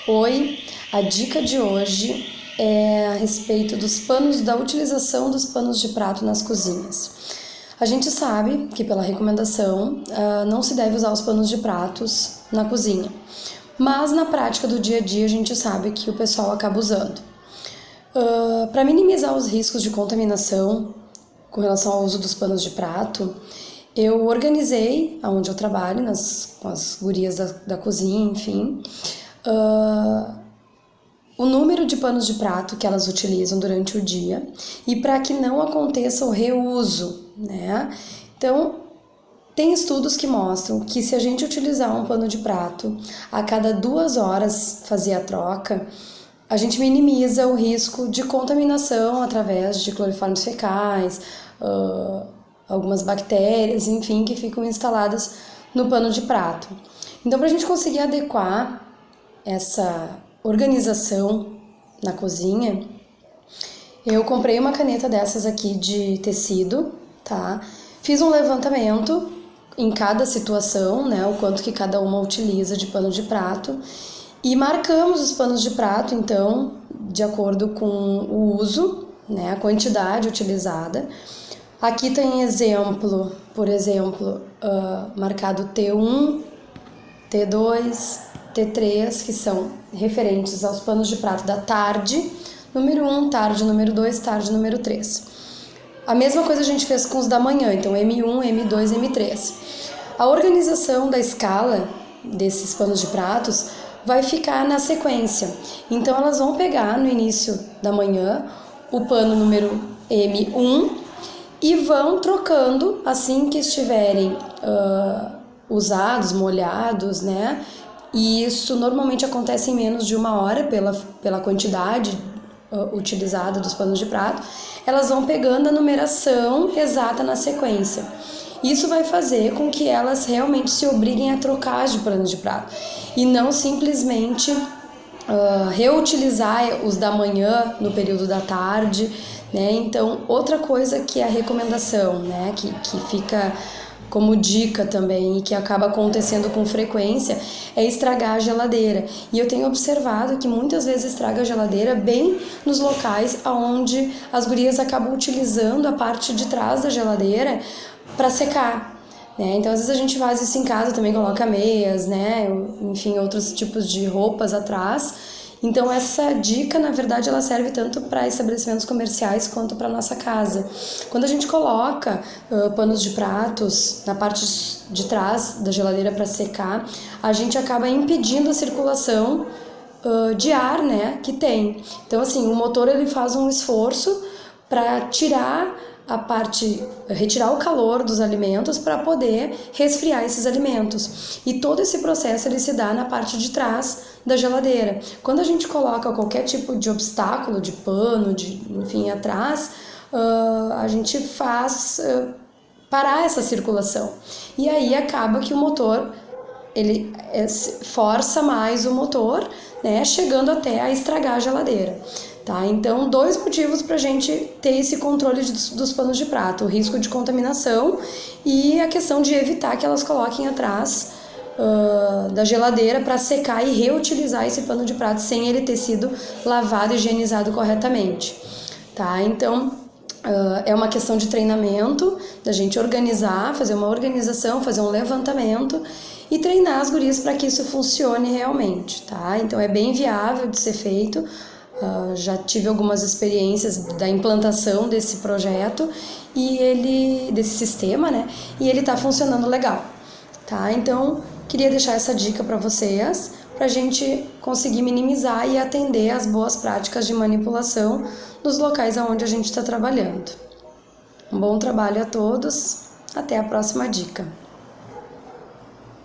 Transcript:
Oi, a dica de hoje é a respeito da utilização dos panos de prato nas cozinhas. A gente sabe que pela recomendação não se deve usar os panos de pratos na cozinha, mas na prática do dia a dia a gente sabe que o pessoal acaba usando. Para minimizar os riscos de contaminação com relação ao uso dos panos de prato, eu organizei aonde eu trabalho, com as gurias da cozinha, enfim, o número de panos de prato que elas utilizam durante o dia e para que não aconteça o reuso, né? Então, tem estudos que mostram que se a gente utilizar um pano de prato a cada 2 horas fazer a troca, a gente minimiza o risco de contaminação através de cloriformes fecais, algumas bactérias, enfim, que ficam instaladas no pano de prato. Então, para a gente conseguir adequar essa organização na cozinha, eu comprei uma caneta dessas aqui de tecido, tá? Fiz um levantamento em cada situação, né? O quanto que cada uma utiliza de pano de prato e marcamos os panos de prato, então, de acordo com o uso, né? A quantidade utilizada. Aqui tem exemplo, por exemplo, marcado T1, T2, T3, que são referentes aos panos de prato da tarde, número 1, tarde número 2, tarde número 3. A mesma coisa a gente fez com os da manhã, então M1, M2, M3. A organização da escala desses panos de pratos vai ficar na sequência. Então elas vão pegar no início da manhã o pano número M1 e vão trocando assim que estiverem usados, molhados, né? E isso normalmente acontece em menos de 1 hora pela quantidade utilizada dos panos de prato. Elas vão pegando a numeração exata na sequência. Isso vai fazer com que elas realmente se obriguem a trocar de pano de prato e não simplesmente reutilizar os da manhã no período da tarde, né? Então, outra coisa que é a recomendação, né, que fica como dica também e que acaba acontecendo com frequência, é estragar a geladeira. E eu tenho observado que muitas vezes estraga a geladeira bem nos locais onde as gurias acabam utilizando a parte de trás da geladeira para secar, né? Então, às vezes a gente faz isso em casa, também coloca meias, né? Enfim, outros tipos de roupas atrás. Então, essa dica, na verdade, ela serve tanto para estabelecimentos comerciais quanto para nossa casa. Quando a gente coloca panos de pratos na parte de trás da geladeira para secar, a gente acaba impedindo a circulação de ar, né, que tem. Então, assim, o motor ele faz um esforço para retirar o calor dos alimentos para poder resfriar esses alimentos. E todo esse processo ele se dá na parte de trás da geladeira. Quando a gente coloca qualquer tipo de obstáculo, de pano, enfim, atrás, a gente faz parar essa circulação. E aí acaba que o motor, ele força mais o motor, né, chegando até a estragar a geladeira. Tá? Então, 2 motivos para a gente ter esse controle dos panos de prato: o risco de contaminação e a questão de evitar que elas coloquem atrás da geladeira para secar e reutilizar esse pano de prato sem ele ter sido lavado e higienizado corretamente. Tá? Então, é uma questão de treinamento, da gente organizar, fazer uma organização, fazer um levantamento e treinar as gurias para que isso funcione realmente. Tá? Então, é bem viável de ser feito. Já tive algumas experiências da implantação desse projeto desse sistema, né? E ele tá funcionando legal, tá? Então, queria deixar essa dica para vocês, pra gente conseguir minimizar e atender as boas práticas de manipulação nos locais onde a gente está trabalhando. Um bom trabalho a todos, até a próxima dica.